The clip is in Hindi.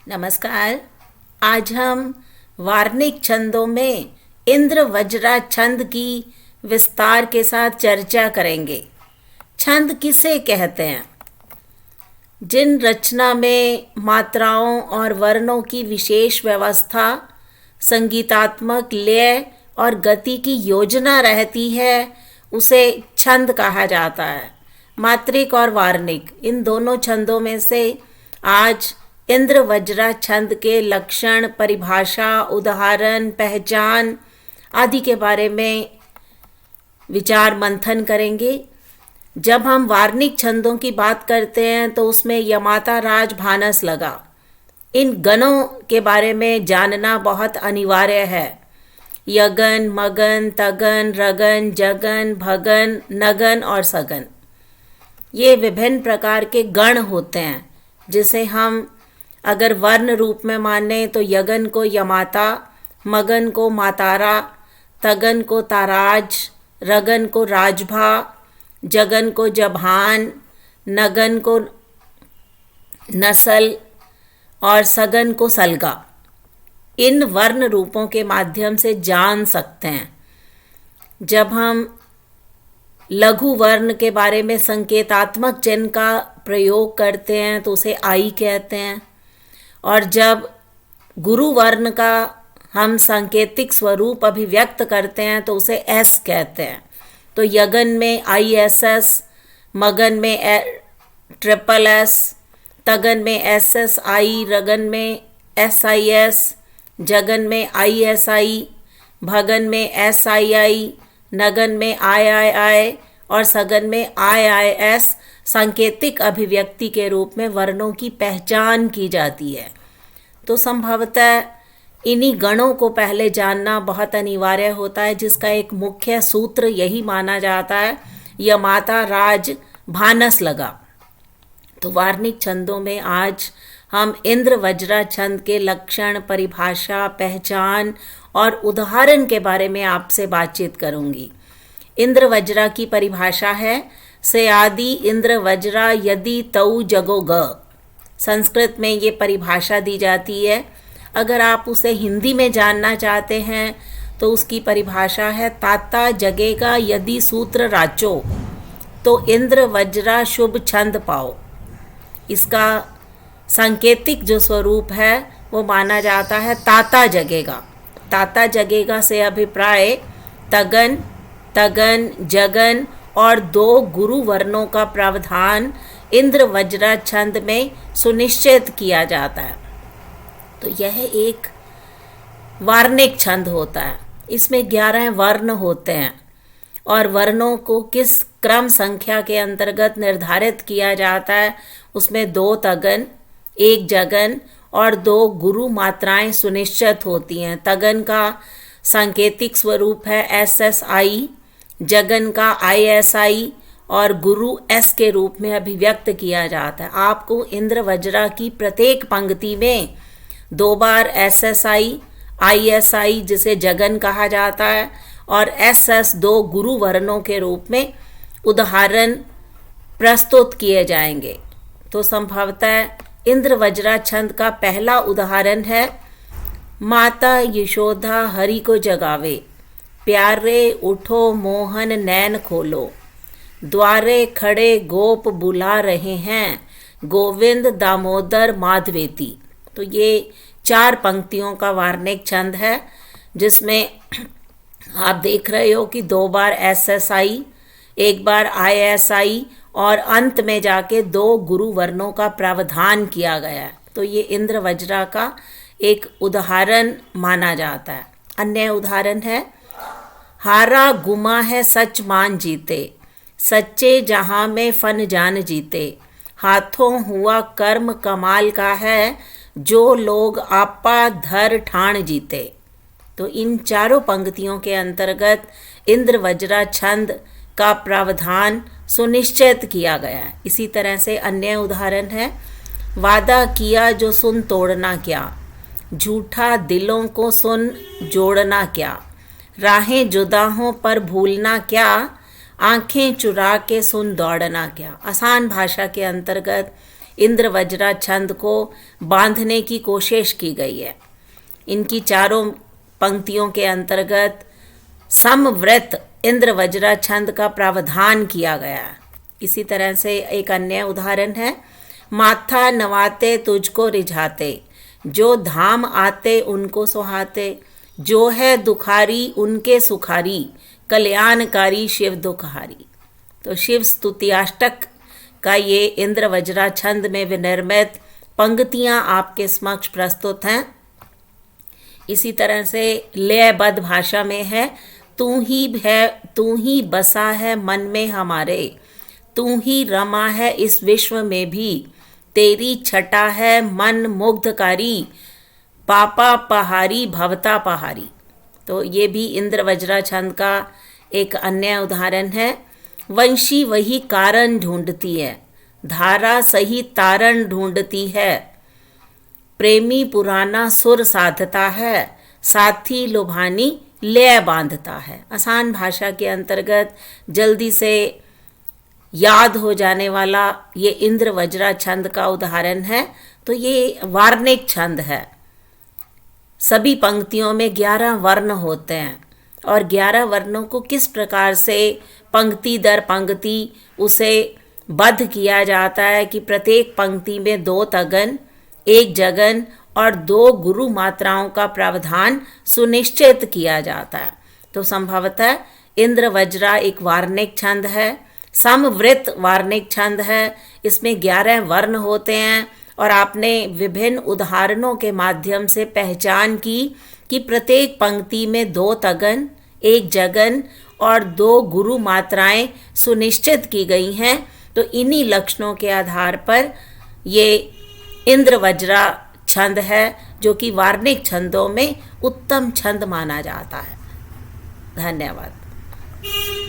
नमस्कार। आज हम वार्णिक छंदों में इंद्र वज्रा छंद की विस्तार के साथ चर्चा करेंगे। छंद किसे कहते हैं? जिन रचना में मात्राओं और वर्णों की विशेष व्यवस्था, संगीतात्मक लय और गति की योजना रहती है, उसे छंद कहा जाता है। मात्रिक और वार्णिक, इन दोनों छंदों में से आज इंद्र वज्रा छंद के लक्षण, परिभाषा, उदाहरण, पहचान आदि के बारे में विचार मंथन करेंगे। जब हम वार्णिक छंदों की बात करते हैं तो उसमें यमाता, राज, भानस लगा, इन गणों के बारे में जानना बहुत अनिवार्य है। यगन, मगन, तगन, रगन, जगन, भगन, नगन और सगन, ये विभिन्न प्रकार के गण होते हैं, जिसे हम अगर वर्ण रूप में माने तो यगन को यमाता, मगन को मातारा, तगन को ताराज, रगन को राजभा, जगन को जभान, नगन को नसल और सगन को सलगा, इन वर्ण रूपों के माध्यम से जान सकते हैं। जब हम लघु वर्ण के बारे में संकेतात्मक चिन्ह का प्रयोग करते हैं तो उसे आई कहते हैं, और जब गुरु वर्ण का हम सांकेतिक स्वरूप अभिव्यक्त करते हैं तो उसे एस कहते हैं। तो यगन में ISS, मगन में ट्रिपल एस, तगन में SSI, रगन में SIS, जगन में ISI, भगन में SII, नगन में III और सगन में IIS सांकेतिक अभिव्यक्ति के रूप में वर्णों की पहचान की जाती है। तो संभवतः इन्हीं गणों को पहले जानना बहुत अनिवार्य होता है, जिसका एक मुख्य सूत्र यही माना जाता है, यमाता, राज, भानस लगा। तो वार्णिक छंदों में आज हम इंद्र वज्रा छंद के लक्षण, परिभाषा, पहचान और उदाहरण के बारे में आपसे बातचीत करूंगी। इंद्र वज्रा की परिभाषा है, से आदि इंद्र वज्रा यदि तऊ जगो ग। संस्कृत में ये परिभाषा दी जाती है। अगर आप उसे हिंदी में जानना चाहते हैं तो उसकी परिभाषा है, ताता जगेगा यदि सूत्र राचो तो इंद्र वज्रा शुभ छंद पाओ। इसका सांकेतिक जो स्वरूप है वो माना जाता है ताता जगेगा। ताता जगेगा से अभिप्राय तगन, तगन, जगन और 2 गुरु वर्णों का प्रावधान इंद्र वज्रा छंद में सुनिश्चित किया जाता है। तो यह एक वार्णिक छंद होता है। इसमें 11 वर्ण होते हैं और वर्णों को किस क्रम संख्या के अंतर्गत निर्धारित किया जाता है, उसमें 2 तगन, 1 जगन और 2 गुरु मात्राएं सुनिश्चित होती हैं। तगन का सांकेतिक स्वरूप है SSI, जगन का ISI और गुरु S के रूप में अभिव्यक्त किया जाता है। आपको इंद्र वज्रा की प्रत्येक पंक्ति में 2 बार SSI, ISI जिसे जगन कहा जाता है और SS 2 गुरु वर्णों के रूप में उदाहरण प्रस्तुत किए जाएंगे। तो संभवतः इंद्र वज्रा छंद का पहला उदाहरण है, माता यशोदा हरि को जगावे, प्यारे उठो मोहन नैन खोलो, द्वारे खड़े गोप बुला रहे हैं, गोविंद दामोदर माधवेती। तो ये 4 पंक्तियों का वार्णिक छंद है, जिसमें आप देख रहे हो कि 2 बार SSI, 1 बार ISI और अंत में जाके 2 गुरु वर्णों का प्रावधान किया गया है। तो ये इंद्र वज्रा का एक उदाहरण माना जाता है। अन्य उदाहरण है, हारा गुमा है सच मान जीते, सच्चे जहां में फन जान जीते, हाथों हुआ कर्म कमाल का है, जो लोग आपा धर ठाण जीते। तो इन 4 पंक्तियों के अंतर्गत इंद्र वज्रा छंद का प्रावधान सुनिश्चित किया गया है। इसी तरह से अन्य उदाहरण है, वादा किया जो सुन तोड़ना क्या, झूठा दिलों को सुन जोड़ना क्या, राहें जुदा हों पर भूलना क्या, आंखें चुरा के सुन दौड़ना क्या। आसान भाषा के अंतर्गत इंद्र वज्रा छंद को बांधने की कोशिश की गई है। इनकी चारों पंक्तियों के अंतर्गत समवृत इंद्र वज्रा छंद का प्रावधान किया गया है। इसी तरह से एक अन्य उदाहरण है, माथा नवाते तुझको रिझाते, जो धाम आते उनको सुहाते, जो है दुखारी उनके सुखारी, कल्याणकारी शिव दुखहारी। तो शिव स्तुत्याष्टक का ये इंद्र वज्रा छंद में विनिर्मित पंक्तियां आपके समक्ष प्रस्तुत हैं। इसी तरह से लयबद्ध भाषा में है, तू ही बसा है मन में हमारे, तू ही रमा है इस विश्व में भी, तेरी छटा है मन मुग्धकारी, पापा पहारी भवता पहारी। तो ये भी इंद्र वज्रा छंद का एक अन्य उदाहरण है। वंशी वही कारण ढूंढती है, धारा सही तारण ढूंढती है, प्रेमी पुराना सुर साधता है, साथी लुभानी लय बांधता है। आसान भाषा के अंतर्गत जल्दी से याद हो जाने वाला ये इंद्र वज्रा छंद का उदाहरण है। तो ये वार्णिक छंद है। सभी पंक्तियों में 11 वर्ण होते हैं और 11 वर्णों को किस प्रकार से पंक्ति दर पंक्ति उसे बद्ध किया जाता है कि प्रत्येक पंक्ति में 2 तगन, 1 जगन और 2 गुरु मात्राओं का प्रावधान सुनिश्चित किया जाता है। तो संभवतः इंद्र वज्रा एक वार्णिक छंद है, समवृत वार्णिक छंद है। इसमें 11 वर्ण होते हैं और आपने विभिन्न उदाहरणों के माध्यम से पहचान की कि प्रत्येक पंक्ति में 2 तगन, 1 जगन और 2 गुरु मात्राएं सुनिश्चित की गई हैं। तो इन्हीं लक्षणों के आधार पर ये इंद्र वज्रा छंद है, जो कि वार्णिक छंदों में उत्तम छंद माना जाता है। धन्यवाद।